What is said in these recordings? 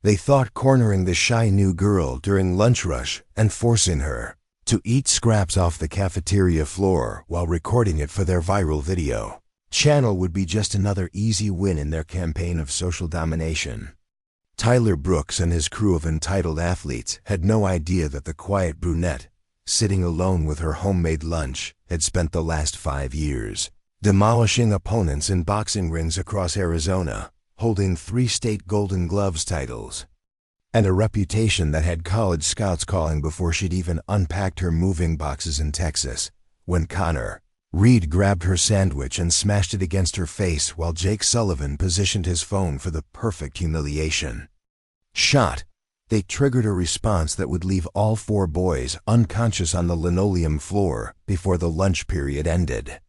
They thought cornering the shy new girl during lunch rush and forcing her to eat scraps off the cafeteria floor while recording it for their viral video channel would be just another easy win in their campaign of social domination. Tyler Brooks and his crew of entitled athletes had no idea that the quiet brunette, sitting alone with her homemade lunch, had spent the last 5 years demolishing opponents in boxing rings across Arizona, holding 3 state Golden Gloves titles, and a reputation that had college scouts calling before she'd even unpacked her moving boxes in Texas, when Connor Reed grabbed her sandwich and smashed it against her face while Jake Sullivan positioned his phone for the perfect humiliation shot. They triggered a response that would leave all 4 boys unconscious on the linoleum floor before the lunch period ended.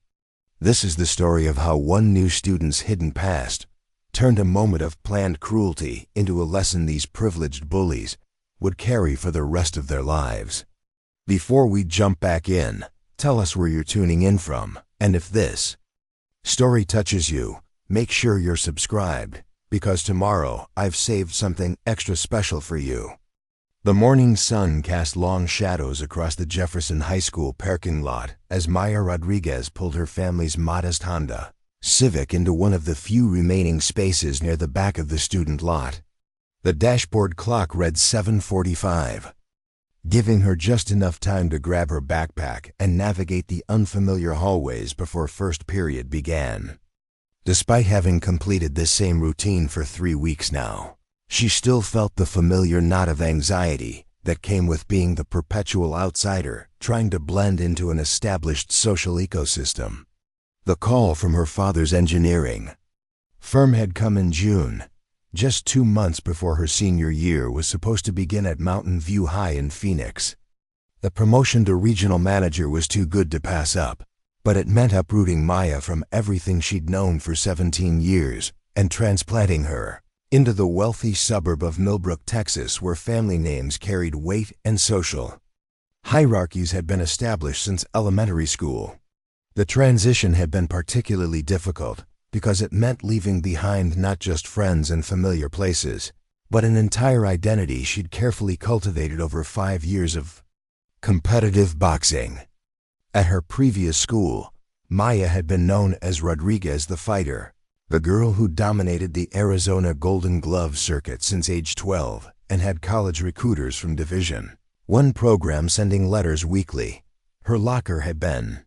This is the story of how one new student's hidden past turned a moment of planned cruelty into a lesson these privileged bullies would carry for the rest of their lives. Before we jump back in, tell us where you're tuning in from, and if this story touches you, make sure you're subscribed, because tomorrow I've saved something extra special for you. The morning sun cast long shadows across the Jefferson High School parking lot as Maya Rodriguez pulled her family's modest Honda Civic into one of the few remaining spaces near the back of the student lot. The dashboard clock read 7:45. Giving her just enough time to grab her backpack and navigate the unfamiliar hallways before first period began. Despite having completed this same routine for 3 weeks now, she still felt the familiar knot of anxiety that came with being the perpetual outsider trying to blend into an established social ecosystem. The call from her father's engineering firm had come in June, just 2 months before her senior year was supposed to begin at Mountain View High in Phoenix. The promotion to regional manager was too good to pass up, but it meant uprooting Maya from everything she'd known for 17 years and transplanting her into the wealthy suburb of Millbrook, Texas, where family names carried weight and social hierarchies had been established since elementary school. The transition had been particularly difficult because it meant leaving behind not just friends and familiar places, but an entire identity she'd carefully cultivated over 5 years of competitive boxing. At her previous school, Maya had been known as Rodriguez the Fighter, the girl who dominated the Arizona Golden Glove circuit since age 12 and had college recruiters from Division I program sending letters weekly. Her locker had been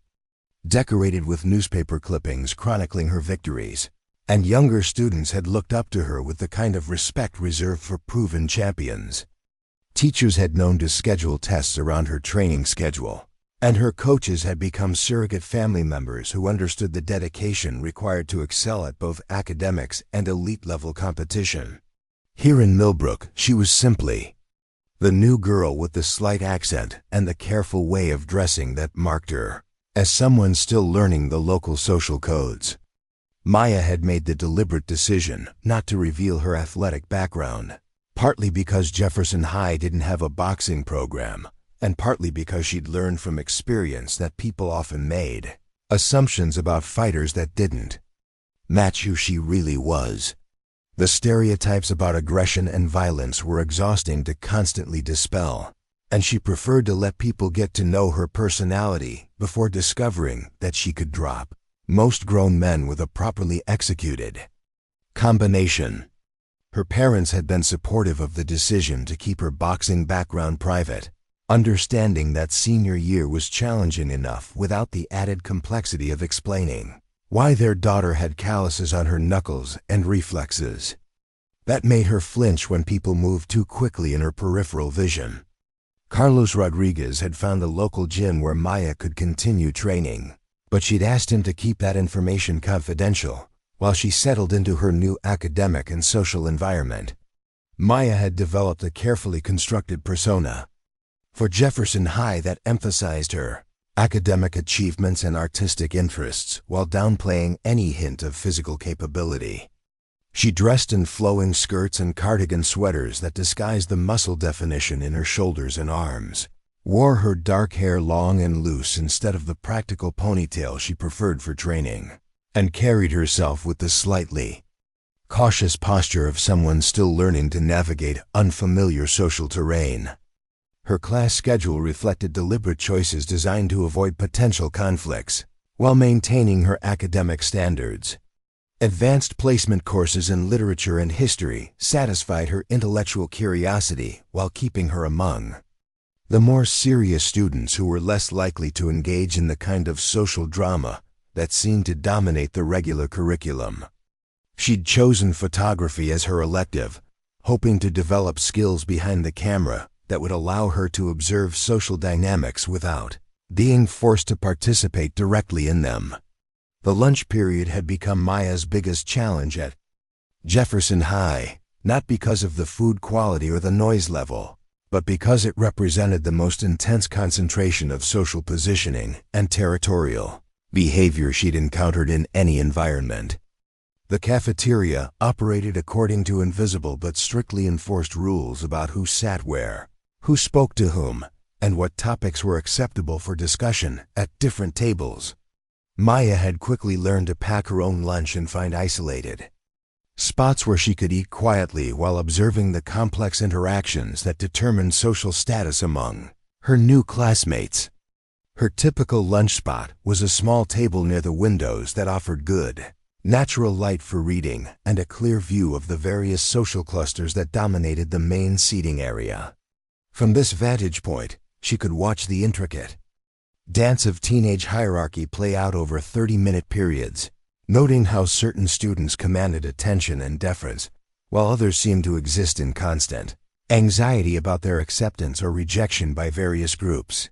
decorated with newspaper clippings chronicling her victories, and younger students had looked up to her with the kind of respect reserved for proven champions. Teachers had known to schedule tests around her training schedule, and her coaches had become surrogate family members who understood the dedication required to excel at both academics and elite-level competition. Here in Millbrook, she was simply the new girl with the slight accent and the careful way of dressing that marked her as someone still learning the local social codes. Maya had made the deliberate decision not to reveal her athletic background, partly because Jefferson High didn't have a boxing program, and partly because she'd learned from experience that people often made assumptions about fighters that didn't match who she really was. The stereotypes about aggression and violence were exhausting to constantly dispel, and she preferred to let people get to know her personality before discovering that she could drop most grown men with a properly executed combination. Her parents had been supportive of the decision to keep her boxing background private, understanding that senior year was challenging enough without the added complexity of explaining why their daughter had calluses on her knuckles and reflexes that made her flinch when people moved too quickly in her peripheral vision. Carlos Rodriguez had found a local gym where Maya could continue training, but she'd asked him to keep that information confidential while she settled into her new academic and social environment. Maya had developed a carefully constructed persona for Jefferson High that emphasized her academic achievements and artistic interests while downplaying any hint of physical capability. She dressed in flowing skirts and cardigan sweaters that disguised the muscle definition in her shoulders and arms, wore her dark hair long and loose instead of the practical ponytail she preferred for training, and carried herself with the slightly cautious posture of someone still learning to navigate unfamiliar social terrain. Her class schedule reflected deliberate choices designed to avoid potential conflicts, while maintaining her academic standards. Advanced placement courses in literature and history satisfied her intellectual curiosity while keeping her among the more serious students who were less likely to engage in the kind of social drama that seemed to dominate the regular curriculum. She'd chosen photography as her elective, hoping to develop skills behind the camera that would allow her to observe social dynamics without being forced to participate directly in them. The lunch period had become Maya's biggest challenge at Jefferson High, not because of the food quality or the noise level, but because it represented the most intense concentration of social positioning and territorial behavior she'd encountered in any environment. The cafeteria operated according to invisible but strictly enforced rules about who sat where, who spoke to whom, and what topics were acceptable for discussion at different tables. Maya had quickly learned to pack her own lunch and find isolated spots where she could eat quietly while observing the complex interactions that determined social status among her new classmates. Her typical lunch spot was a small table near the windows that offered good, natural light for reading and a clear view of the various social clusters that dominated the main seating area. From this vantage point, she could watch the intricate dance of teenage hierarchy play out over 30-minute periods, noting how certain students commanded attention and deference, while others seemed to exist in constant anxiety about their acceptance or rejection by various groups.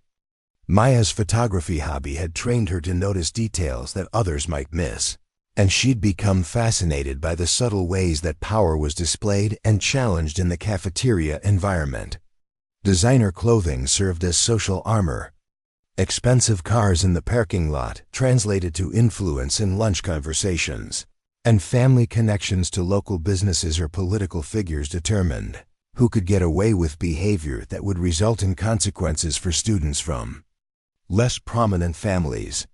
Maya's photography hobby had trained her to notice details that others might miss, and she'd become fascinated by the subtle ways that power was displayed and challenged in the cafeteria environment. Designer clothing served as social armor. Expensive cars in the parking lot translated to influence in lunch conversations, and family connections to local businesses or political figures determined who could get away with behavior that would result in consequences for students from less prominent families.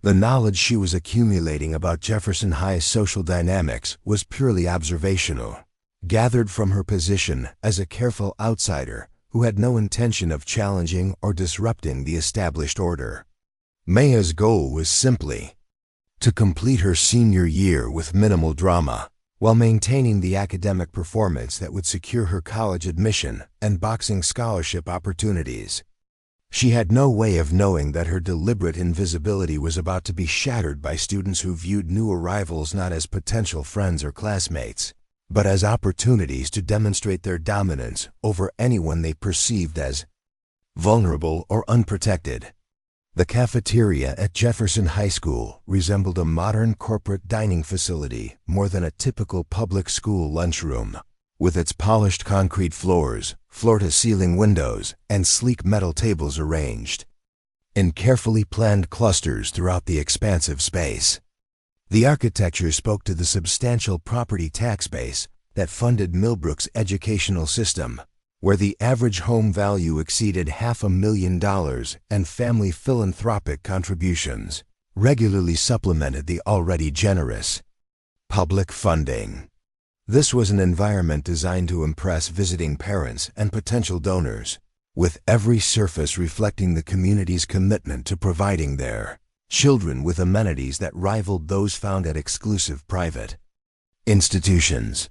The knowledge she was accumulating about Jefferson High's social dynamics was purely observational, gathered from her position as a careful outsider who had no intention of challenging or disrupting the established order. Maya's goal was simply to complete her senior year with minimal drama, while maintaining the academic performance that would secure her college admission and boxing scholarship opportunities. She had no way of knowing that her deliberate invisibility was about to be shattered by students who viewed new arrivals not as potential friends or classmates, but as opportunities to demonstrate their dominance over anyone they perceived as vulnerable or unprotected. The cafeteria at Jefferson High School resembled a modern corporate dining facility more than a typical public school lunchroom, with its polished concrete floors, floor-to-ceiling windows, and sleek metal tables arranged in carefully planned clusters throughout the expansive space. The architecture spoke to the substantial property tax base that funded Millbrook's educational system, where the average home value exceeded $500,000 and family philanthropic contributions regularly supplemented the already generous public funding. This was an environment designed to impress visiting parents and potential donors, with every surface reflecting the community's commitment to providing their children with amenities that rivaled those found at exclusive private institutions.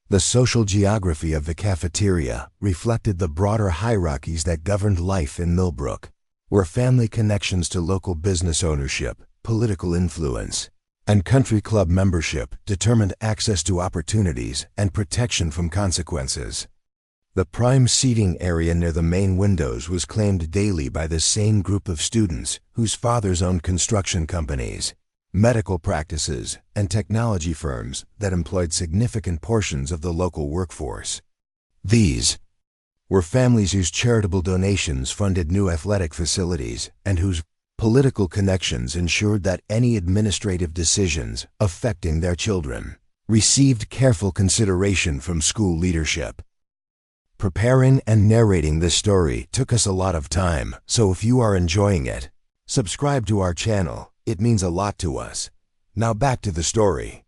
The social geography of the cafeteria reflected the broader hierarchies that governed life in Millbrook, where family connections to local business ownership, political influence, and country club membership determined access to opportunities and protection from consequences. The prime seating area near the main windows was claimed daily by the same group of students whose fathers owned construction companies, medical practices, and technology firms that employed significant portions of the local workforce. These were families whose charitable donations funded new athletic facilities and whose political connections ensured that any administrative decisions affecting their children received careful consideration from school leadership. Preparing and narrating this story took us a lot of time, so if you are enjoying it, subscribe to our channel. It means a lot to us. Now back to the story.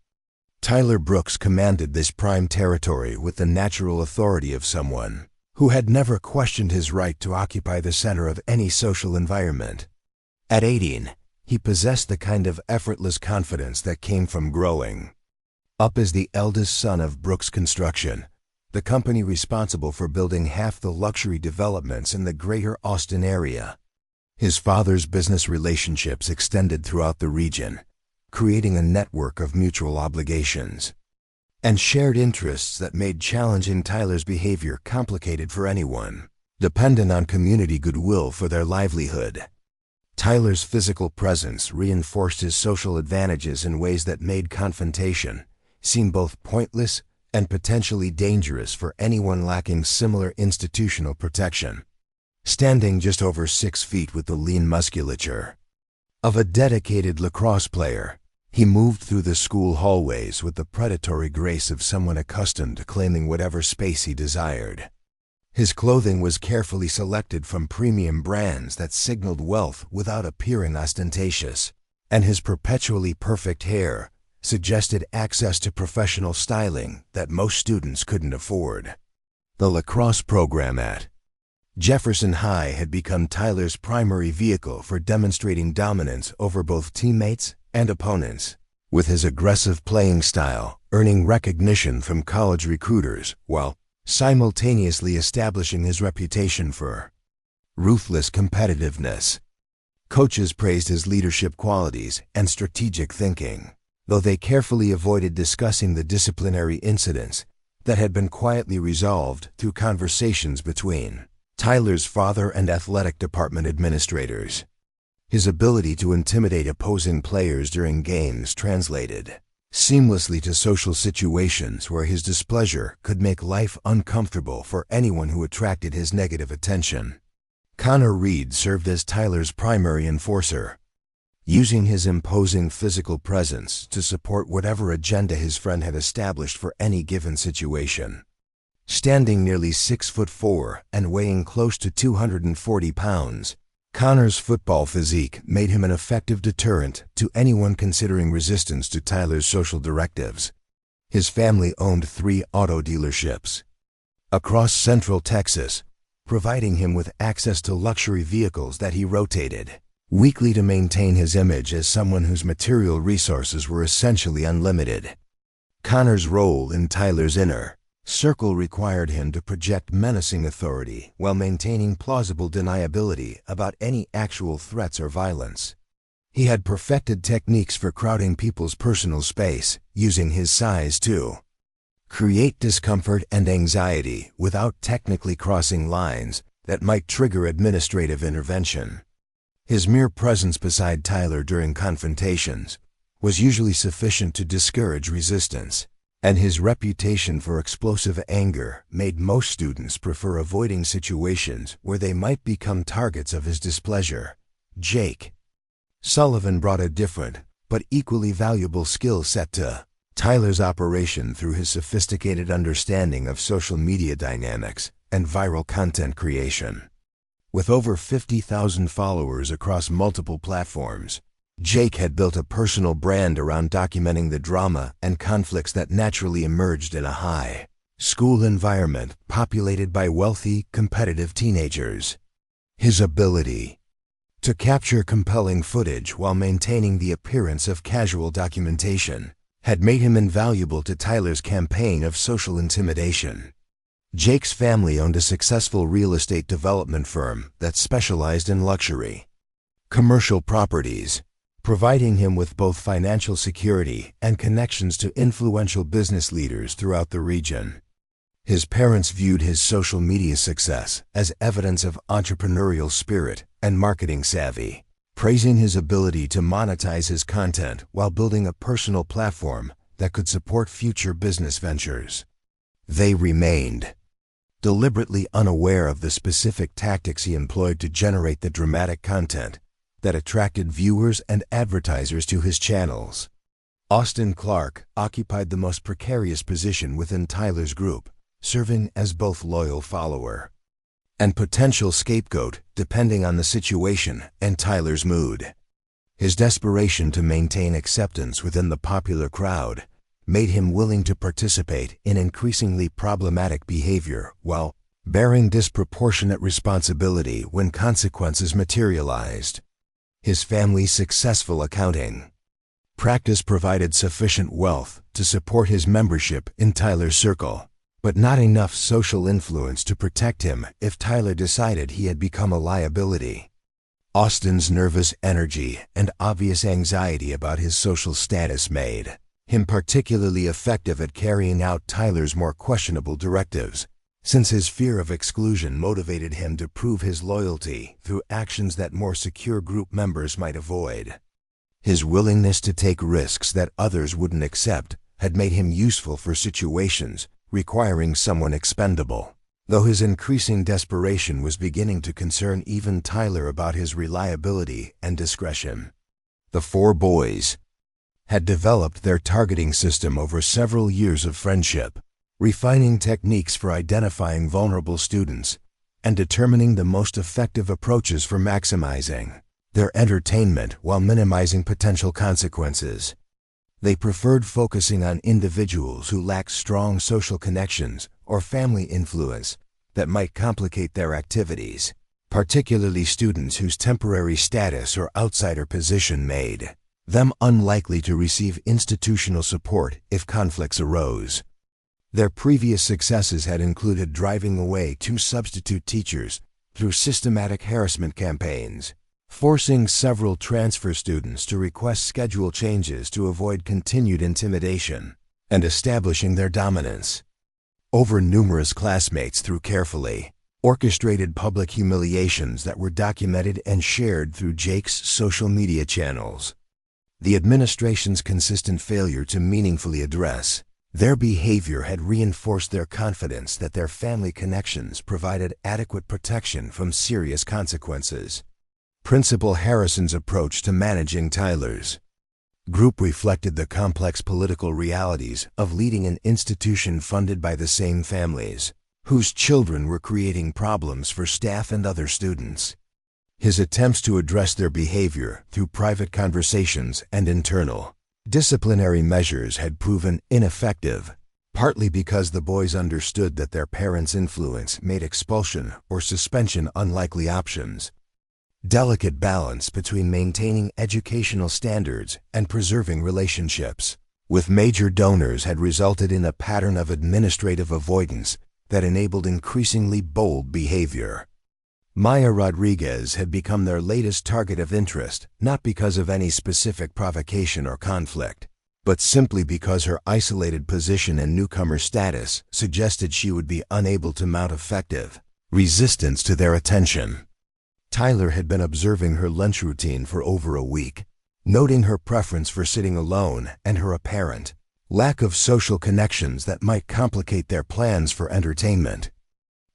Tyler Brooks commanded this prime territory with the natural authority of someone who had never questioned his right to occupy the center of any social environment. At 18, he possessed the kind of effortless confidence that came from growing up as the eldest son of Brooks Construction, the company responsible for building half the luxury developments in the greater Austin area. His father's business relationships extended throughout the region, creating a network of mutual obligations and shared interests that made challenging Tyler's behavior complicated for anyone dependent on community goodwill for their livelihood. Tyler's physical presence reinforced his social advantages in ways that made confrontation seem both pointless and potentially dangerous for anyone lacking similar institutional protection. Standing just over 6 feet with the lean musculature of a dedicated lacrosse player, he moved through the school hallways with the predatory grace of someone accustomed to claiming whatever space he desired. His clothing was carefully selected from premium brands that signaled wealth without appearing ostentatious, and his perpetually perfect hair suggested access to professional styling that most students couldn't afford. The lacrosse program at Jefferson High had become Tyler's primary vehicle for demonstrating dominance over both teammates and opponents, with his aggressive playing style earning recognition from college recruiters while simultaneously establishing his reputation for ruthless competitiveness. Coaches praised his leadership qualities and strategic thinking, though they carefully avoided discussing the disciplinary incidents that had been quietly resolved through conversations between Tyler's father and athletic department administrators. His ability to intimidate opposing players during games translated seamlessly to social situations where his displeasure could make life uncomfortable for anyone who attracted his negative attention. Connor Reed served as Tyler's primary enforcer, using his imposing physical presence to support whatever agenda his friend had established for any given situation. Standing nearly 6'4" and weighing close to 240 pounds, Connor's football physique made him an effective deterrent to anyone considering resistance to Tyler's social directives. His family owned 3 auto dealerships across Central Texas, providing him with access to luxury vehicles that he rotated weekly to maintain his image as someone whose material resources were essentially unlimited. Connor's role in Tyler's inner circle required him to project menacing authority while maintaining plausible deniability about any actual threats or violence. He had perfected techniques for crowding people's personal space, using his size to create discomfort and anxiety without technically crossing lines that might trigger administrative intervention. His mere presence beside Tyler during confrontations was usually sufficient to discourage resistance, and his reputation for explosive anger made most students prefer avoiding situations where they might become targets of his displeasure. Jake Sullivan brought a different, but equally valuable skill set to Tyler's operation through his sophisticated understanding of social media dynamics and viral content creation. With over 50,000 followers across multiple platforms, Jake had built a personal brand around documenting the drama and conflicts that naturally emerged in a high school environment populated by wealthy, competitive teenagers. His ability to capture compelling footage while maintaining the appearance of casual documentation had made him invaluable to Tyler's campaign of social intimidation. Jake's family owned a successful real estate development firm that specialized in luxury commercial properties, providing him with both financial security and connections to influential business leaders throughout the region. His parents viewed his social media success as evidence of entrepreneurial spirit and marketing savvy, praising his ability to monetize his content while building a personal platform that could support future business ventures. They remained deliberately unaware of the specific tactics he employed to generate the dramatic content that attracted viewers and advertisers to his channels. Austin Clark occupied the most precarious position within Tyler's group, serving as both loyal follower and potential scapegoat depending on the situation and Tyler's mood. His desperation to maintain acceptance within the popular crowd made him willing to participate in increasingly problematic behavior while bearing disproportionate responsibility when consequences materialized. His family's successful accounting practice provided sufficient wealth to support his membership in Tyler's circle, but not enough social influence to protect him if Tyler decided he had become a liability. Austin's nervous energy and obvious anxiety about his social status made him particularly effective at carrying out Tyler's more questionable directives, since his fear of exclusion motivated him to prove his loyalty through actions that more secure group members might avoid. His willingness to take risks that others wouldn't accept had made him useful for situations requiring someone expendable, though his increasing desperation was beginning to concern even Tyler about his reliability and discretion. The four boys had developed their targeting system over several years of friendship, refining techniques for identifying vulnerable students and determining the most effective approaches for maximizing their entertainment while minimizing potential consequences. They preferred focusing on individuals who lacked strong social connections or family influence that might complicate their activities, particularly students whose temporary status or outsider position made them unlikely to receive institutional support if conflicts arose. Their previous successes had included driving away 2 substitute teachers through systematic harassment campaigns, forcing several transfer students to request schedule changes to avoid continued intimidation, and establishing their dominance over numerous classmates through carefully orchestrated public humiliations that were documented and shared through Jake's social media channels. The administration's consistent failure to meaningfully address their behavior had reinforced their confidence that their family connections provided adequate protection from serious consequences. Principal Harrison's approach to managing Tyler's group reflected the complex political realities of leading an institution funded by the same families, whose children were creating problems for staff and other students. His attempts to address their behavior through private conversations and internal disciplinary measures had proven ineffective, partly because the boys understood that their parents' influence made expulsion or suspension unlikely options. Delicate balance between maintaining educational standards and preserving relationships with major donors had resulted in a pattern of administrative avoidance that enabled increasingly bold behavior. Maya Rodriguez had become their latest target of interest, not because of any specific provocation or conflict, but simply because her isolated position and newcomer status suggested she would be unable to mount effective resistance to their attention. Tyler had been observing her lunch routine for over a week, noting her preference for sitting alone and her apparent lack of social connections that might complicate their plans for entertainment.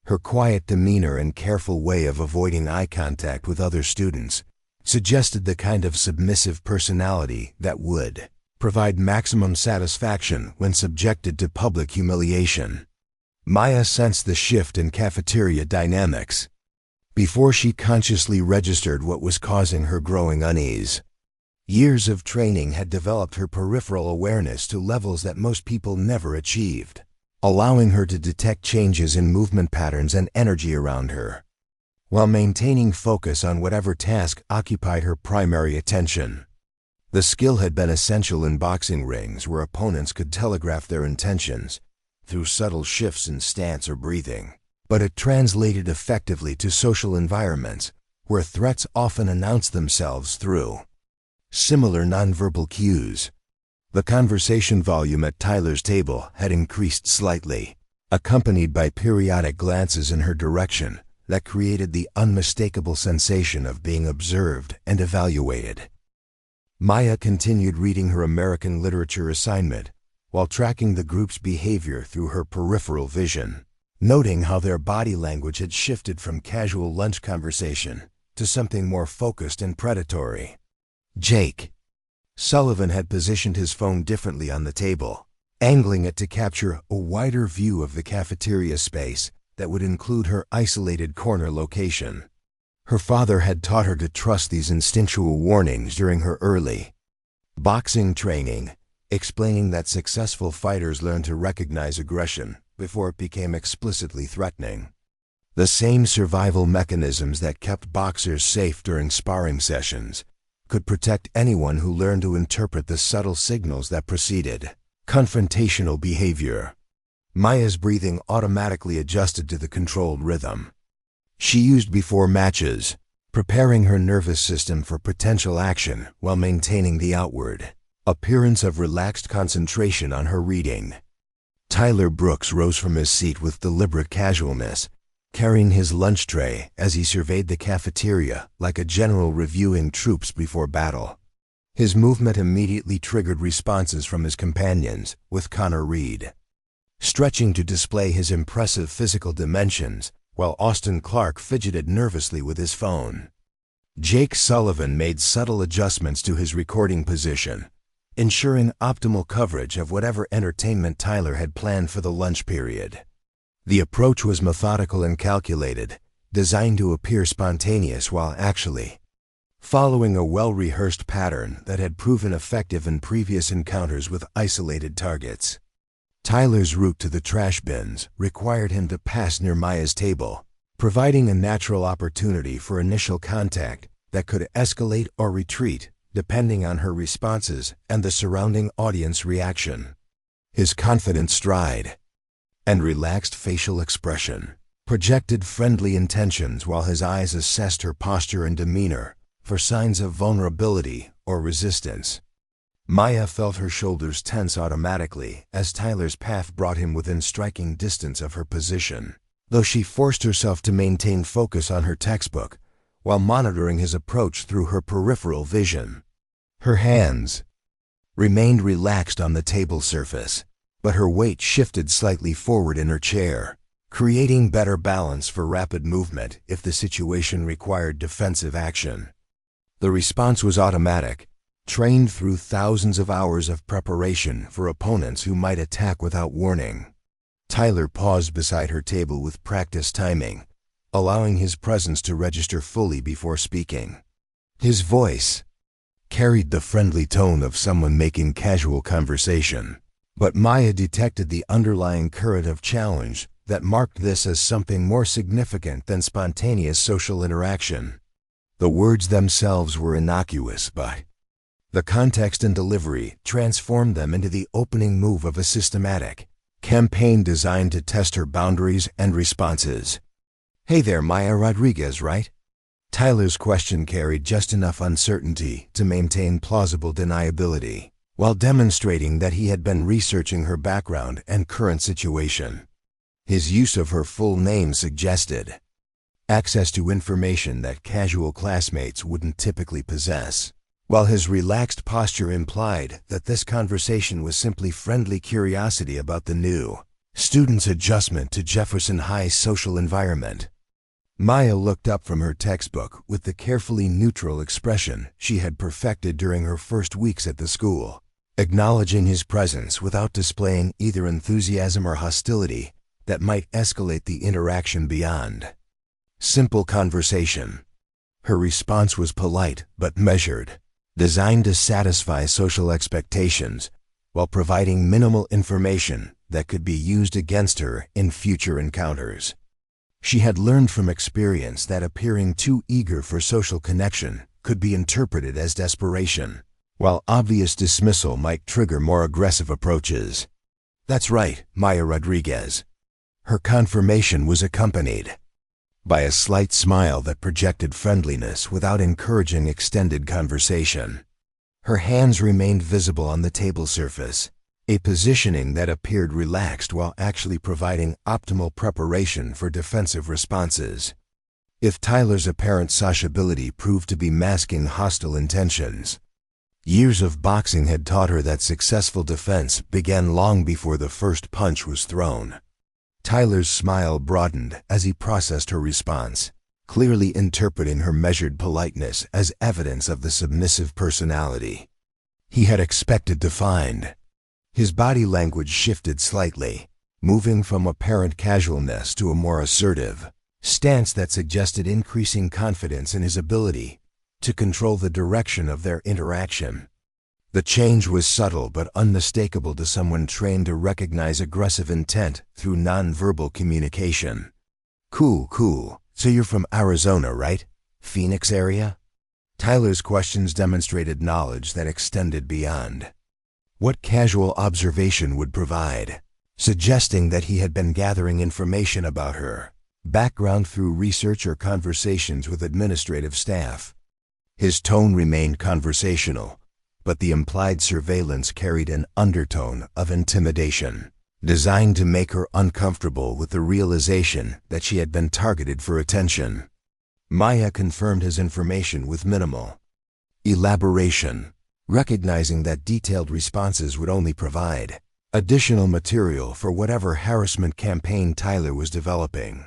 Her quiet demeanor and careful way of avoiding eye contact with other students suggested the kind of submissive personality that would provide maximum satisfaction when subjected to public humiliation. Maya sensed the shift in cafeteria dynamics before she consciously registered what was causing her growing unease. Years of training had developed her peripheral awareness to levels that most people never achieved, allowing her to detect changes in movement patterns and energy around her, while maintaining focus on whatever task occupied her primary attention. The skill had been essential in boxing rings where opponents could telegraph their intentions through subtle shifts in stance or breathing, but it translated effectively to social environments where threats often announced themselves through similar nonverbal cues. The conversation volume at Tyler's table had increased slightly, accompanied by periodic glances in her direction that created the unmistakable sensation of being observed and evaluated. Maya continued reading her American literature assignment while tracking the group's behavior through her peripheral vision, noting how their body language had shifted from casual lunch conversation to something more focused and predatory. Jake Sullivan had positioned his phone differently on the table, angling it to capture a wider view of the cafeteria space that would include her isolated corner location. Her father had taught her to trust these instinctual warnings during her early boxing training, explaining that successful fighters learn to recognize aggression before it became explicitly threatening. The same survival mechanisms that kept boxers safe during sparring sessions could protect anyone who learned to interpret the subtle signals that preceded confrontational behavior. Maya's breathing automatically adjusted to the controlled rhythm she used before matches, preparing her nervous system for potential action while maintaining the outward appearance of relaxed concentration on her reading. Tyler Brooks rose from his seat with deliberate casualness, carrying his lunch tray as he surveyed the cafeteria like a general reviewing troops before battle. His movement immediately triggered responses from his companions, with Connor Reed stretching to display his impressive physical dimensions, while Austin Clark fidgeted nervously with his phone. Jake Sullivan made subtle adjustments to his recording position, ensuring optimal coverage of whatever entertainment Tyler had planned for the lunch period. The approach was methodical and calculated, designed to appear spontaneous while actually following a well-rehearsed pattern that had proven effective in previous encounters with isolated targets. Tyler's route to the trash bins required him to pass near Maya's table, providing a natural opportunity for initial contact that could escalate or retreat depending on her responses and the surrounding audience reaction. His confident stride and relaxed facial expression projected friendly intentions while his eyes assessed her posture and demeanor for signs of vulnerability or resistance. Maya felt her shoulders tense automatically as Tyler's path brought him within striking distance of her position, though she forced herself to maintain focus on her textbook while monitoring his approach through her peripheral vision. Her hands remained relaxed on the table surface, but her weight shifted slightly forward in her chair, creating better balance for rapid movement if the situation required defensive action. The response was automatic, trained through thousands of hours of preparation for opponents who might attack without warning. Tyler paused beside her table with practiced timing, allowing his presence to register fully before speaking. His voice carried the friendly tone of someone making casual conversation, but Maya detected the underlying current of challenge that marked this as something more significant than spontaneous social interaction. The words themselves were innocuous, but the context and delivery transformed them into the opening move of a systematic campaign designed to test her boundaries and responses. "Hey there, Maya Rodriguez, right?" Tyler's question carried just enough uncertainty to maintain plausible deniability, while demonstrating that he had been researching her background and current situation. His use of her full name suggested access to information that casual classmates wouldn't typically possess, while his relaxed posture implied that this conversation was simply friendly curiosity about the new student's adjustment to Jefferson High's social environment. Maya looked up from her textbook with the carefully neutral expression she had perfected during her first weeks at the school, acknowledging his presence without displaying either enthusiasm or hostility that might escalate the interaction beyond simple conversation. Her response was polite but measured, designed to satisfy social expectations while providing minimal information that could be used against her in future encounters. She had learned from experience that appearing too eager for social connection could be interpreted as desperation, while obvious dismissal might trigger more aggressive approaches. "That's right, Maya Rodriguez." Her confirmation was accompanied by a slight smile that projected friendliness without encouraging extended conversation. Her hands remained visible on the table surface, a positioning that appeared relaxed while actually providing optimal preparation for defensive responses. If Tyler's apparent sociability proved to be masking hostile intentions, years of boxing had taught her that successful defense began long before the first punch was thrown. Tyler's smile broadened as he processed her response, clearly interpreting her measured politeness as evidence of the submissive personality he had expected to find. His body language shifted slightly, moving from apparent casualness to a more assertive stance that suggested increasing confidence in his ability to control the direction of their interaction. The change was subtle but unmistakable to someone trained to recognize aggressive intent through nonverbal communication. Cool. So you're from Arizona, right? Phoenix area? Tyler's questions demonstrated knowledge that extended beyond what casual observation would provide, suggesting that he had been gathering information about her background through research or conversations with administrative staff. His tone remained conversational, but the implied surveillance carried an undertone of intimidation, designed to make her uncomfortable with the realization that she had been targeted for attention. Maya confirmed his information with minimal elaboration, recognizing that detailed responses would only provide additional material for whatever harassment campaign Tyler was developing.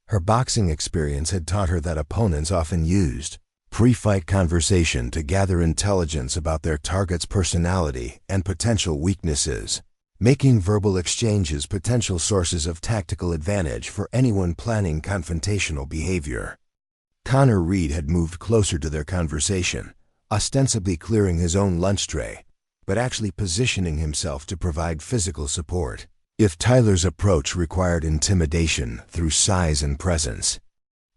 Her boxing experience had taught her that opponents often used pre-fight conversation to gather intelligence about their target's personality and potential weaknesses, making verbal exchanges potential sources of tactical advantage for anyone planning confrontational behavior. Connor Reed had moved closer to their conversation, ostensibly clearing his own lunch tray, but actually positioning himself to provide physical support if Tyler's approach required intimidation through size and presence.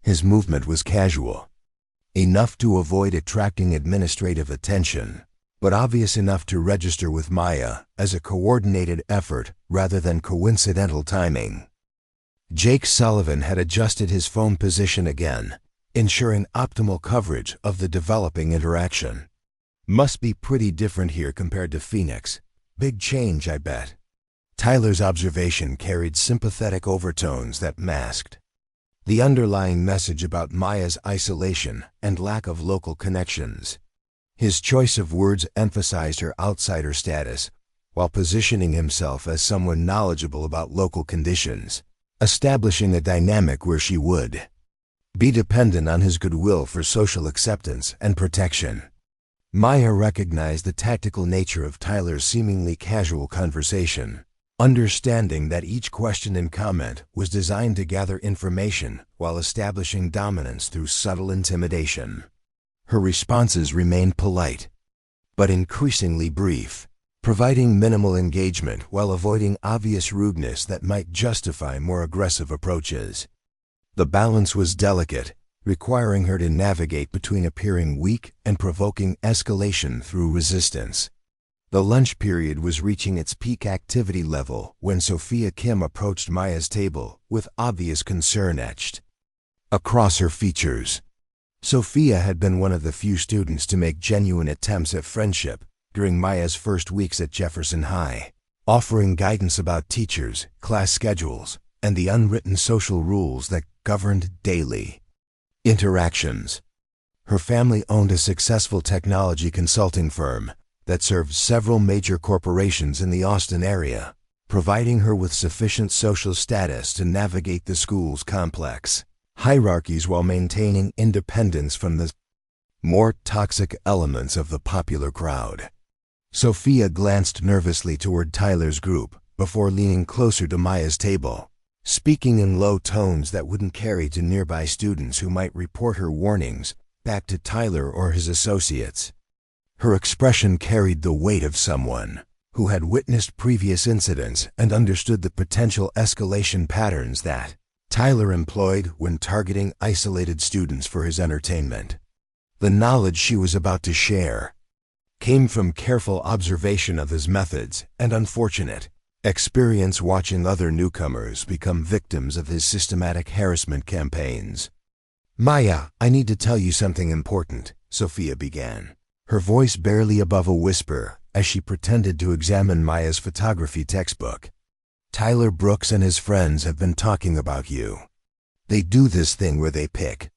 His movement was casual, enough to avoid attracting administrative attention, but obvious enough to register with Maya as a coordinated effort rather than coincidental timing. Jake Sullivan had adjusted his phone position again, ensuring optimal coverage of the developing interaction. Must be pretty different here compared to Phoenix. Big change, I bet. Tyler's observation carried sympathetic overtones that masked the underlying message about Maya's isolation and lack of local connections. His choice of words emphasized her outsider status, while positioning himself as someone knowledgeable about local conditions, establishing a dynamic where she would be dependent on his goodwill for social acceptance and protection. Maya recognized the tactical nature of Tyler's seemingly casual conversation, understanding that each question and comment was designed to gather information while establishing dominance through subtle intimidation. Her responses remained polite, but increasingly brief, providing minimal engagement while avoiding obvious rudeness that might justify more aggressive approaches. The balance was delicate, requiring her to navigate between appearing weak and provoking escalation through resistance. The lunch period was reaching its peak activity level when Sophia Kim approached Maya's table with obvious concern etched across her features. Sophia had been one of the few students to make genuine attempts at friendship during Maya's first weeks at Jefferson High, offering guidance about teachers, class schedules, and the unwritten social rules that governed daily interactions. Her family owned a successful technology consulting firm that served several major corporations in the Austin area, providing her with sufficient social status to navigate the school's complex hierarchies while maintaining independence from the more toxic elements of the popular crowd. Sophia glanced nervously toward Tyler's group before leaning closer to Maya's table, speaking in low tones that wouldn't carry to nearby students who might report her warnings back to Tyler or his associates. Her expression carried the weight of someone who had witnessed previous incidents and understood the potential escalation patterns that Tyler employed when targeting isolated students for his entertainment. The knowledge she was about to share came from careful observation of his methods and unfortunate experience watching other newcomers become victims of his systematic harassment campaigns. "Maya, I need to tell you something important," Sophia began, her voice barely above a whisper as she pretended to examine Maya's photography textbook. "Tyler Brooks and his friends have been talking about you. They do this thing where they pick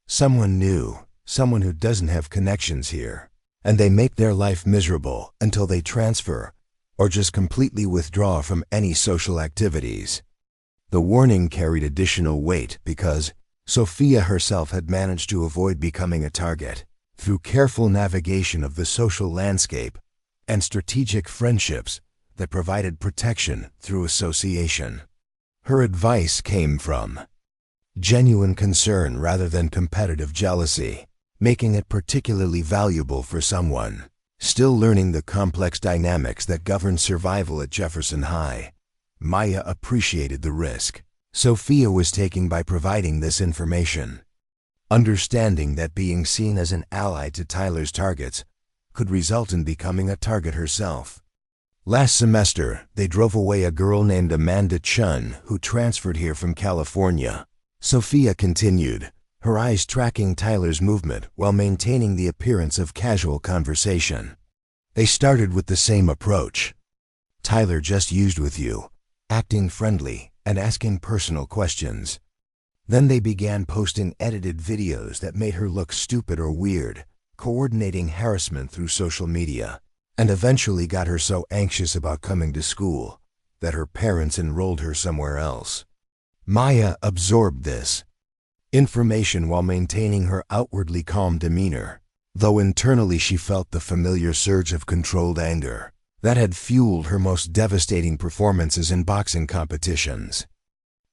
someone new, someone who doesn't have connections here, and they make their life miserable until they transfer or just completely withdraw from any social activities." The warning carried additional weight because Sophia herself had managed to avoid becoming a target through careful navigation of the social landscape and strategic friendships that provided protection through association. Her advice came from genuine concern rather than competitive jealousy, making it particularly valuable for someone Still learning the complex dynamics that govern survival at Jefferson High, Maya appreciated the risk Sophia was taking by providing this information, understanding that being seen as an ally to Tyler's targets could result in becoming a target herself. Last semester, they drove away a girl named Amanda Chun who transferred here from California. Sophia continued, her eyes tracking Tyler's movement while maintaining the appearance of casual conversation. They started with the same approach. Tyler just used with you, acting friendly and asking personal questions. Then they began posting edited videos that made her look stupid or weird, coordinating harassment through social media, and eventually got her so anxious about coming to school that her parents enrolled her somewhere else. Maya absorbed this information while maintaining her outwardly calm demeanor, though internally she felt the familiar surge of controlled anger that had fueled her most devastating performances in boxing competitions.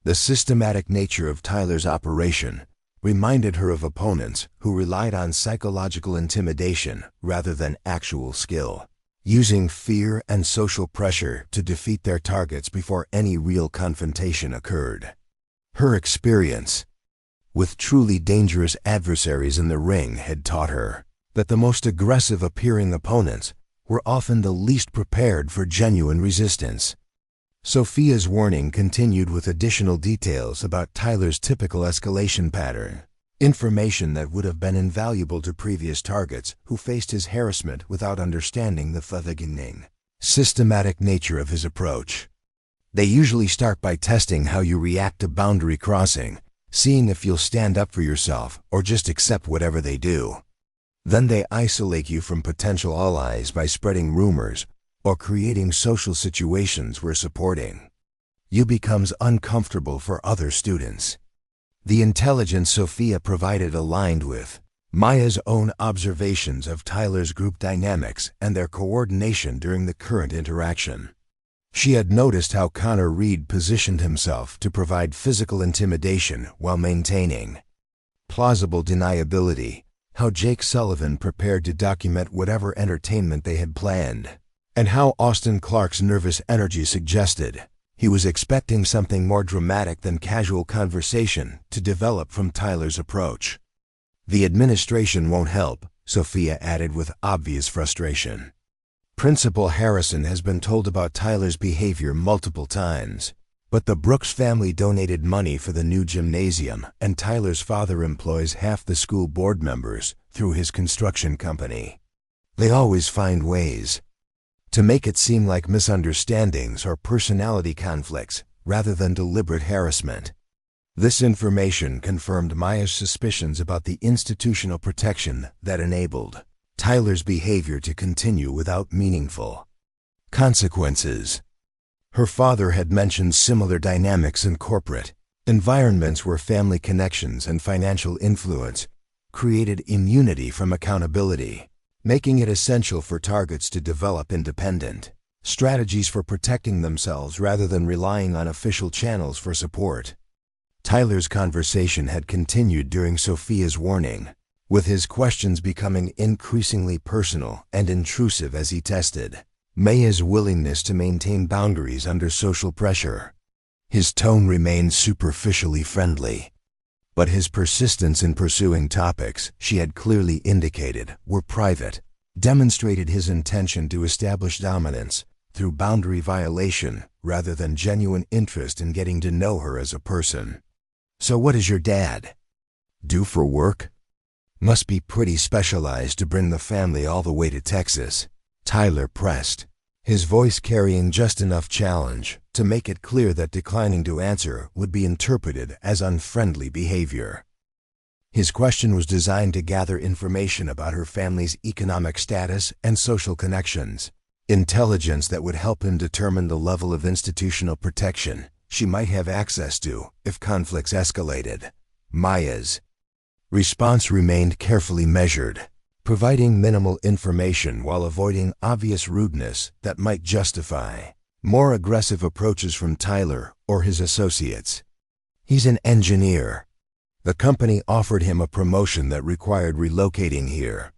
The systematic nature of Tyler's operation reminded her of opponents who relied on psychological intimidation rather than actual skill, using fear and social pressure to defeat their targets before any real confrontation occurred. Her experience with truly dangerous adversaries in the ring had taught her that the most aggressive appearing opponents were often the least prepared for genuine resistance. Sophia's warning continued with additional details about Tyler's typical escalation pattern, information that would have been invaluable to previous targets who faced his harassment without understanding the beginning, systematic nature of his approach. They usually start by testing how you react to boundary crossing, seeing if you'll stand up for yourself or just accept whatever they do. Then they isolate you from potential allies by spreading rumors or creating social situations where supporting you becomes uncomfortable for other students. The intelligence Sophia provided aligned with Maya's own observations of Tyler's group dynamics and their coordination during the current interaction. She had noticed how Connor Reed positioned himself to provide physical intimidation while maintaining plausible deniability, how Jake Sullivan prepared to document whatever entertainment they had planned, and how Austin Clark's nervous energy suggested he was expecting something more dramatic than casual conversation to develop from Tyler's approach. The administration won't help, Sophia added with obvious frustration. Principal Harrison has been told about Tyler's behavior multiple times, but the Brooks family donated money for the new gymnasium, and Tyler's father employs half the school board members through his construction company. They always find ways to make it seem like misunderstandings or personality conflicts rather than deliberate harassment. This information confirmed Maya's suspicions about the institutional protection that enabled Tyler's behavior to continue without meaningful consequences. Her father had mentioned similar dynamics in corporate environments where family connections and financial influence created immunity from accountability, making it essential for targets to develop independent strategies for protecting themselves rather than relying on official channels for support. Tyler's conversation had continued during Sophia's warning, with his questions becoming increasingly personal and intrusive as he tested Maya's willingness to maintain boundaries under social pressure. His tone remained superficially friendly, but his persistence in pursuing topics she had clearly indicated were private demonstrated his intention to establish dominance through boundary violation rather than genuine interest in getting to know her as a person. "So what does your dad do for work? Must be pretty specialized to bring the family all the way to Texas," Tyler pressed, his voice carrying just enough challenge to make it clear that declining to answer would be interpreted as unfriendly behavior. His question was designed to gather information about her family's economic status and social connections, intelligence that would help him determine the level of institutional protection she might have access to if conflicts escalated. Maya's response remained carefully measured, providing minimal information while avoiding obvious rudeness that might justify more aggressive approaches from Tyler or his associates. "He's an engineer. The company offered him a promotion that required relocating here.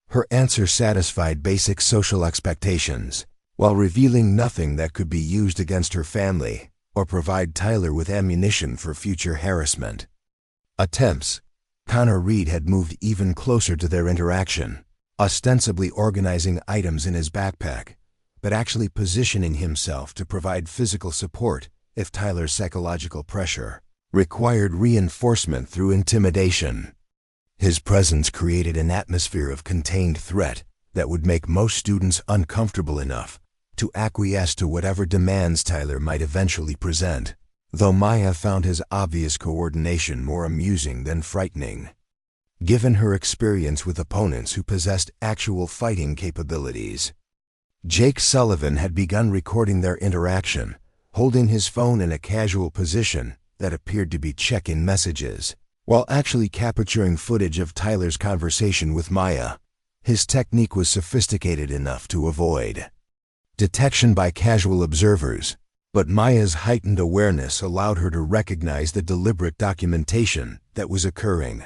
Her answer satisfied basic social expectations, while revealing nothing that could be used against her family or provide Tyler with ammunition for future harassment attempts. Connor Reed had moved even closer to their interaction, ostensibly organizing items in his backpack, but actually positioning himself to provide physical support if Tyler's psychological pressure required reinforcement through intimidation. His presence created an atmosphere of contained threat that would make most students uncomfortable enough to acquiesce to whatever demands Tyler might eventually present, though Maya found his obvious coordination more amusing than frightening. Given her experience with opponents who possessed actual fighting capabilities, Jake Sullivan had begun recording their interaction, holding his phone in a casual position that appeared to be check-in messages, while actually capturing footage of Tyler's conversation with Maya. His technique was sophisticated enough to avoid detection by casual observers, but Maya's heightened awareness allowed her to recognize the deliberate documentation that was occurring.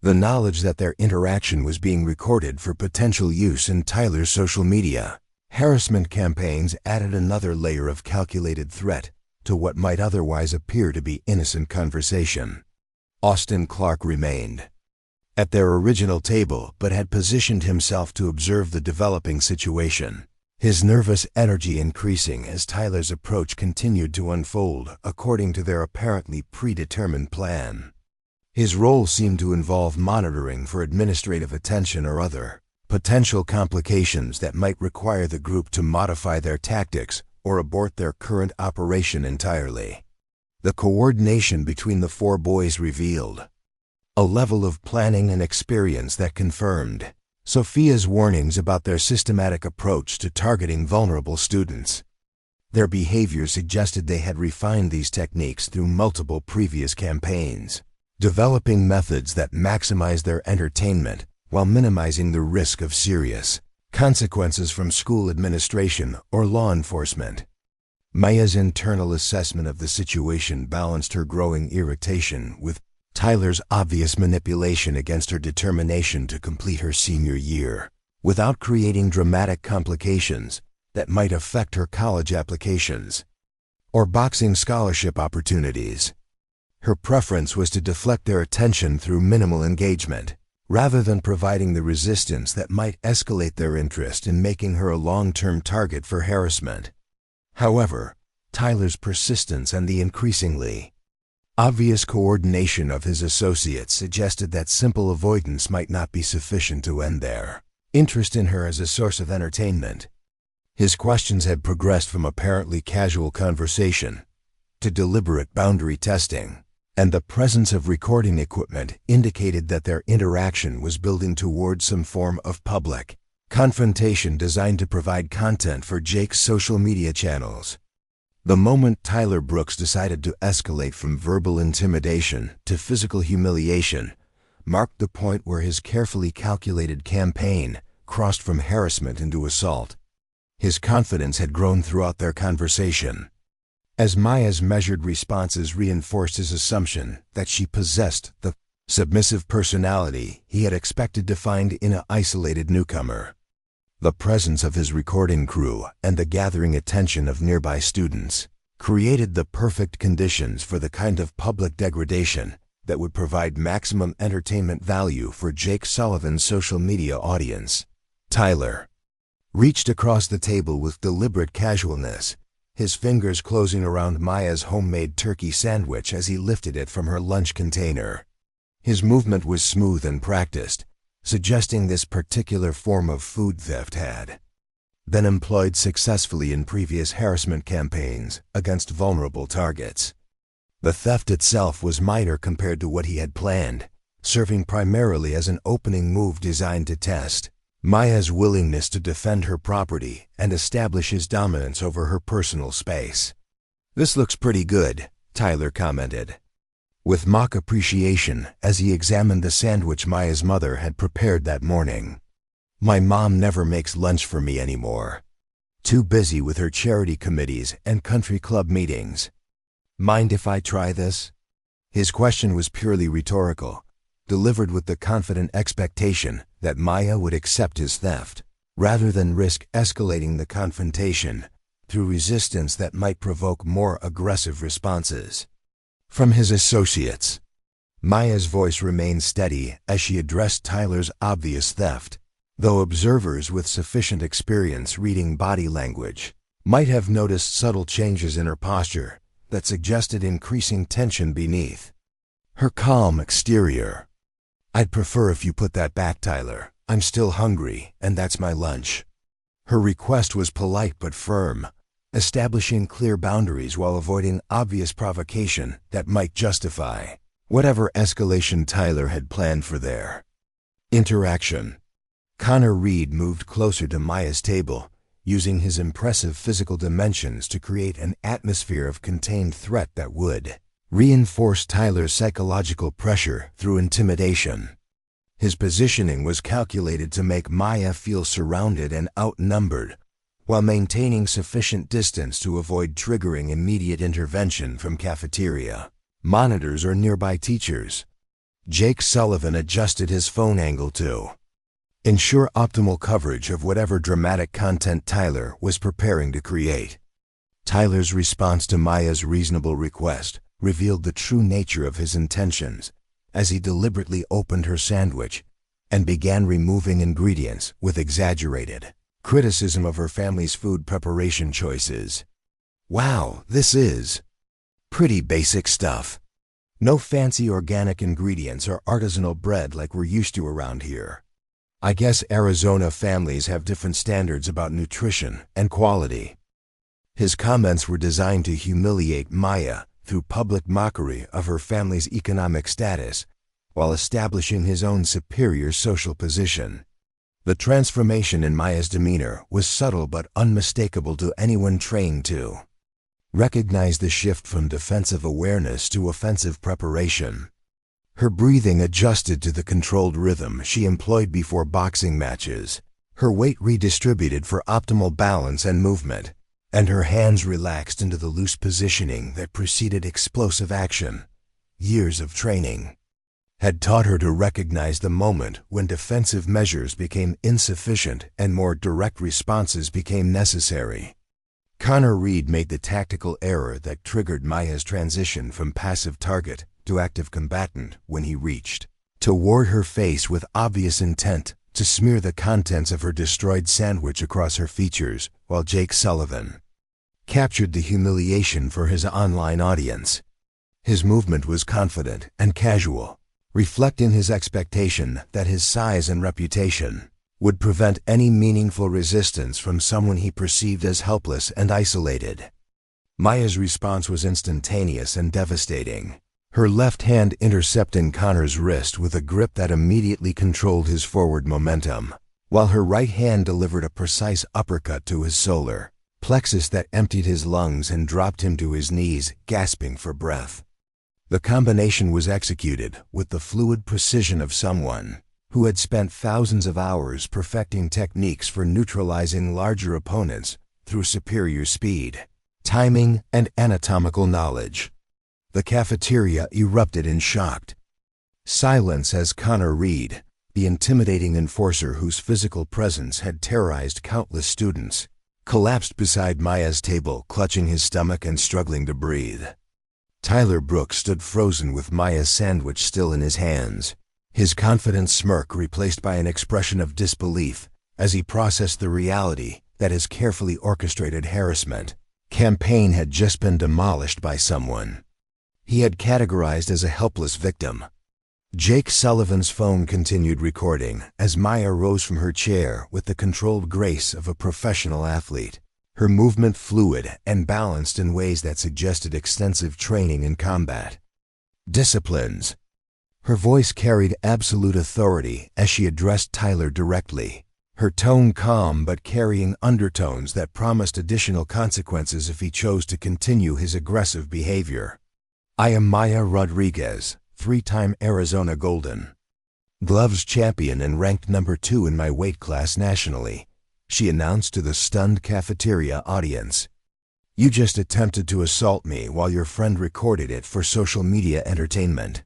The knowledge that their interaction was being recorded for potential use in Tyler's social media harassment campaigns added another layer of calculated threat to what might otherwise appear to be innocent conversation. Austin Clark remained at their original table but had positioned himself to observe the developing situation, his nervous energy increasing as Tyler's approach continued to unfold according to their apparently predetermined plan. His role seemed to involve monitoring for administrative attention or other potential complications that might require the group to modify their tactics or abort their current operation entirely. The coordination between the four boys revealed a level of planning and experience that confirmed Sophia's warnings about their systematic approach to targeting vulnerable students. Their behavior suggested they had refined these techniques through multiple previous campaigns, developing methods that maximize their entertainment while minimizing the risk of serious consequences from school administration or law enforcement. Maya's internal assessment of the situation balanced her growing irritation with Tyler's obvious manipulation against her determination to complete her senior year, without creating dramatic complications that might affect her college applications or boxing scholarship opportunities. Her preference was to deflect their attention through minimal engagement, rather than providing the resistance that might escalate their interest in making her a long-term target for harassment. However, Tyler's persistence and the increasingly obvious coordination of his associates suggested that simple avoidance might not be sufficient to end their interest in her as a source of entertainment. His questions had progressed from apparently casual conversation to deliberate boundary testing, and the presence of recording equipment indicated that their interaction was building towards some form of public confrontation designed to provide content for Jake's social media channels. The moment Tyler Brooks decided to escalate from verbal intimidation to physical humiliation marked the point where his carefully calculated campaign crossed from harassment into assault. His confidence had grown throughout their conversation, as Maya's measured responses reinforced his assumption that she possessed the submissive personality he had expected to find in an isolated newcomer. The presence of his recording crew and the gathering attention of nearby students created the perfect conditions for the kind of public degradation that would provide maximum entertainment value for Jake Sullivan's social media audience. Tyler reached across the table with deliberate casualness, his fingers closing around Maya's homemade turkey sandwich as he lifted it from her lunch container. His movement was smooth and practiced, suggesting this particular form of food theft had been employed successfully in previous harassment campaigns against vulnerable targets. The theft itself was minor compared to what he had planned, serving primarily as an opening move designed to test Maya's willingness to defend her property and establish his dominance over her personal space. "This looks pretty good," Tyler commented, with mock appreciation as he examined the sandwich Maya's mother had prepared that morning. "My mom never makes lunch for me anymore. Too busy with her charity committees and country club meetings. Mind if I try this?" His question was purely rhetorical, delivered with the confident expectation that Maya would accept his theft, rather than risk escalating the confrontation through resistance that might provoke more aggressive responses. From his associates, Maya's voice remained steady as she addressed Tyler's obvious theft, though observers with sufficient experience reading body language might have noticed subtle changes in her posture that suggested increasing tension beneath. Her calm exterior. "I'd prefer if you put that back, Tyler. I'm still hungry, and that's my lunch." Her request was polite but firm, establishing clear boundaries while avoiding obvious provocation that might justify whatever escalation Tyler had planned for their interaction. Connor Reed moved closer to Maya's table, using his impressive physical dimensions to create an atmosphere of contained threat that would reinforce Tyler's psychological pressure through intimidation. His positioning was calculated to make Maya feel surrounded and outnumbered, while maintaining sufficient distance to avoid triggering immediate intervention from cafeteria monitors or nearby teachers. Jake Sullivan adjusted his phone angle to ensure optimal coverage of whatever dramatic content Tyler was preparing to create. Tyler's response to Maya's reasonable request revealed the true nature of his intentions as he deliberately opened her sandwich and began removing ingredients with exaggerated criticism of her family's food preparation choices. "Wow, this is pretty basic stuff. No fancy organic ingredients or artisanal bread like we're used to around here. I guess Arizona families have different standards about nutrition and quality." His comments were designed to humiliate Maya through public mockery of her family's economic status, while establishing his own superior social position. The transformation in Maya's demeanor was subtle but unmistakable to anyone trained to recognize the shift from defensive awareness to offensive preparation. Her breathing adjusted to the controlled rhythm she employed before boxing matches, her weight redistributed for optimal balance and movement, and her hands relaxed into the loose positioning that preceded explosive action. Years of training had taught her to recognize the moment when defensive measures became insufficient and more direct responses became necessary. Connor Reed made the tactical error that triggered Maya's transition from passive target to active combatant when he reached toward her face with obvious intent to smear the contents of her destroyed sandwich across her features, while Jake Sullivan captured the humiliation for his online audience. His movement was confident and casual, reflecting his expectation that his size and reputation would prevent any meaningful resistance from someone he perceived as helpless and isolated. Maya's response was instantaneous and devastating, her left hand intercepting Connor's wrist with a grip that immediately controlled his forward momentum, while her right hand delivered a precise uppercut to his solar plexus that emptied his lungs and dropped him to his knees, gasping for breath. The combination was executed with the fluid precision of someone who had spent thousands of hours perfecting techniques for neutralizing larger opponents through superior speed, timing, and anatomical knowledge. The cafeteria erupted in shocked silence as Connor Reed, the intimidating enforcer whose physical presence had terrorized countless students, collapsed beside Maya's table, clutching his stomach and struggling to breathe. Tyler Brooks stood frozen with Maya's sandwich still in his hands, his confident smirk replaced by an expression of disbelief as he processed the reality that his carefully orchestrated harassment campaign had just been demolished by someone he had categorized as a helpless victim. Jake Sullivan's phone continued recording as Maya rose from her chair with the controlled grace of a professional athlete, her movement fluid and balanced in ways that suggested extensive training in combat disciplines. Her voice carried absolute authority as she addressed Tyler directly, her tone calm but carrying undertones that promised additional consequences if he chose to continue his aggressive behavior. "I am Maya Rodriguez, 3-time Arizona Golden Gloves champion and ranked number 2 in my weight class nationally," she announced to the stunned cafeteria audience. "You just attempted to assault me while your friend recorded it for social media entertainment."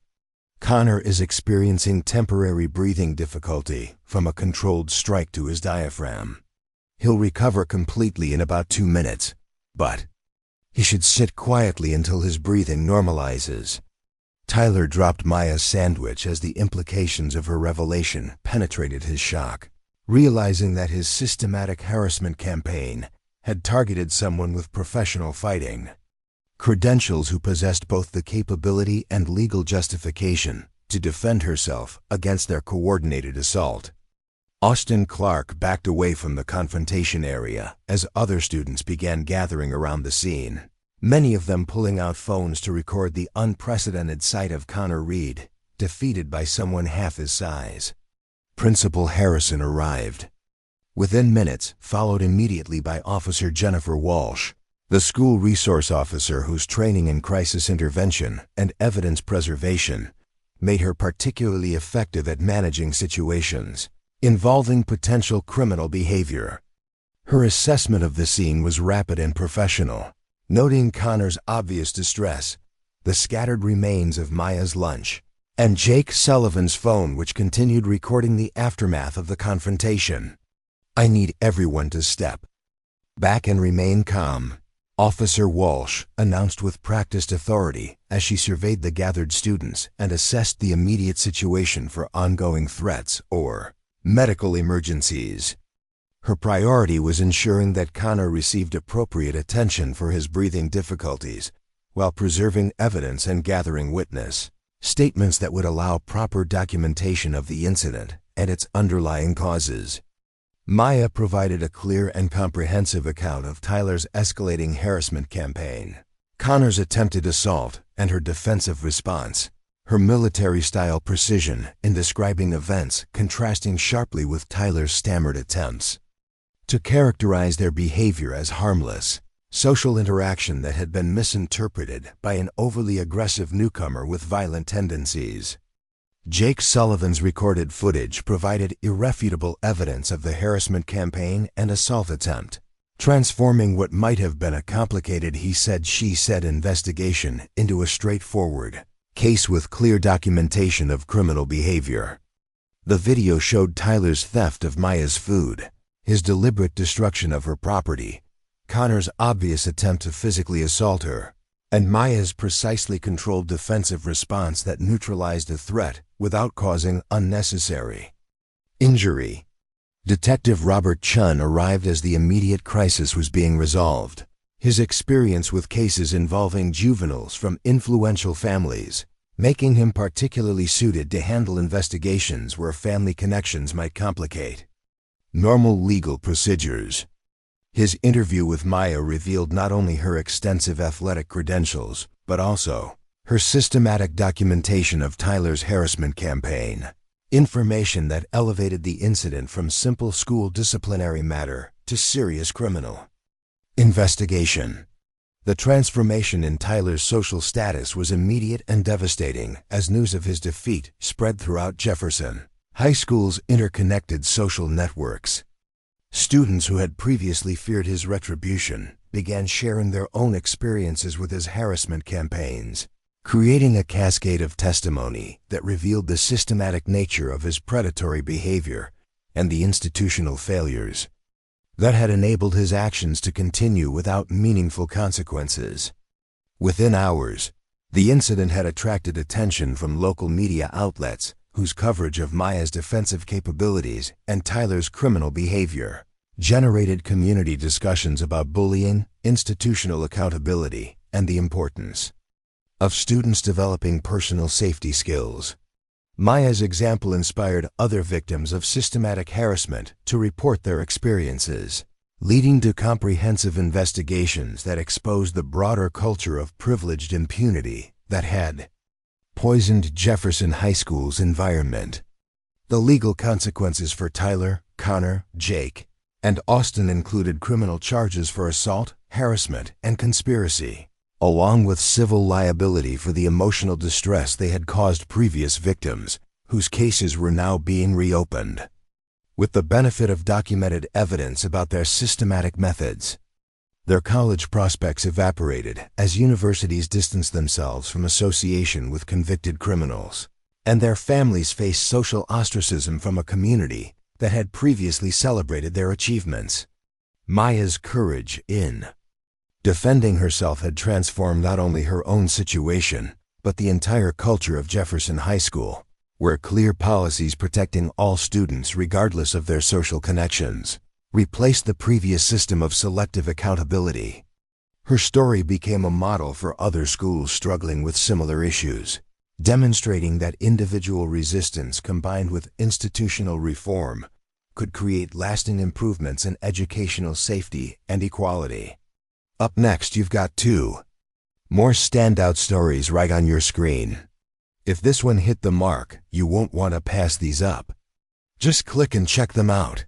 Connor is experiencing temporary breathing difficulty from a controlled strike to his diaphragm. He'll recover completely in about 2 minutes, but he should sit quietly until his breathing normalizes. Tyler dropped Maya's sandwich as the implications of her revelation penetrated his shock, realizing that his systematic harassment campaign had targeted someone with professional fighting credentials who possessed both the capability and legal justification to defend herself against their coordinated assault. Austin Clark backed away from the confrontation area as other students began gathering around the scene, many of them pulling out phones to record the unprecedented sight of Connor Reed, defeated by someone half his size. Principal Harrison arrived within minutes, followed immediately by Officer Jennifer Walsh, the school resource officer whose training in crisis intervention and evidence preservation made her particularly effective at managing situations involving potential criminal behavior. Her assessment of the scene was rapid and professional, noting Connor's obvious distress, the scattered remains of Maya's lunch, and Jake Sullivan's phone, which continued recording the aftermath of the confrontation. "I need everyone to step back and remain calm," Officer Walsh announced with practiced authority as she surveyed the gathered students and assessed the immediate situation for ongoing threats or medical emergencies. Her priority was ensuring that Connor received appropriate attention for his breathing difficulties while preserving evidence and gathering witness statements that would allow proper documentation of the incident and its underlying causes. Maya provided a clear and comprehensive account of Tyler's escalating harassment campaign, Connor's attempted assault, and her defensive response, her military-style precision in describing events contrasting sharply with Tyler's stammered attempts to characterize their behavior as harmless social interaction that had been misinterpreted by an overly aggressive newcomer with violent tendencies. Jake Sullivan's recorded footage provided irrefutable evidence of the harassment campaign and assault attempt, transforming what might have been a complicated he-said-she-said investigation into a straightforward case with clear documentation of criminal behavior. The video showed Tyler's theft of Maya's food, his deliberate destruction of her property, Connor's obvious attempt to physically assault her, and Maya's precisely controlled defensive response that neutralized a threat without causing unnecessary injury. Detective Robert Chun arrived as the immediate crisis was being resolved, his experience with cases involving juveniles from influential families making him particularly suited to handle investigations where family connections might complicate normal legal procedures. His interview with Maya revealed not only her extensive athletic credentials, but also her systematic documentation of Tyler's harassment campaign, information that elevated the incident from simple school disciplinary matter to serious criminal investigation. The transformation in Tyler's social status was immediate and devastating as news of his defeat spread throughout Jefferson High School's interconnected social networks. Students who had previously feared his retribution began sharing their own experiences with his harassment campaigns, creating a cascade of testimony that revealed the systematic nature of his predatory behavior and the institutional failures that had enabled his actions to continue without meaningful consequences. Within hours, the incident had attracted attention from local media outlets whose coverage of Maya's defensive capabilities and Tyler's criminal behavior generated community discussions about bullying, institutional accountability, and the importance of students developing personal safety skills. Maya's example inspired other victims of systematic harassment to report their experiences, leading to comprehensive investigations that exposed the broader culture of privileged impunity that had poisoned Jefferson High School's environment. The legal consequences for Tyler, Connor, Jake, and Austin included criminal charges for assault, harassment, and conspiracy, along with civil liability for the emotional distress they had caused previous victims, whose cases were now being reopened. With the benefit of documented evidence about their systematic methods, their college prospects evaporated as universities distanced themselves from association with convicted criminals. and their families faced social ostracism from a community that had previously celebrated their achievements. Maya's courage in defending herself had transformed not only her own situation, but the entire culture of Jefferson High School, where clear policies protecting all students regardless of their social connections replaced the previous system of selective accountability. Her story became a model for other schools struggling with similar issues, demonstrating that individual resistance combined with institutional reform could create lasting improvements in educational safety and equality. Up next, you've got two more standout stories right on your screen. If this one hit the mark, you won't want to pass these up. Just click and check them out.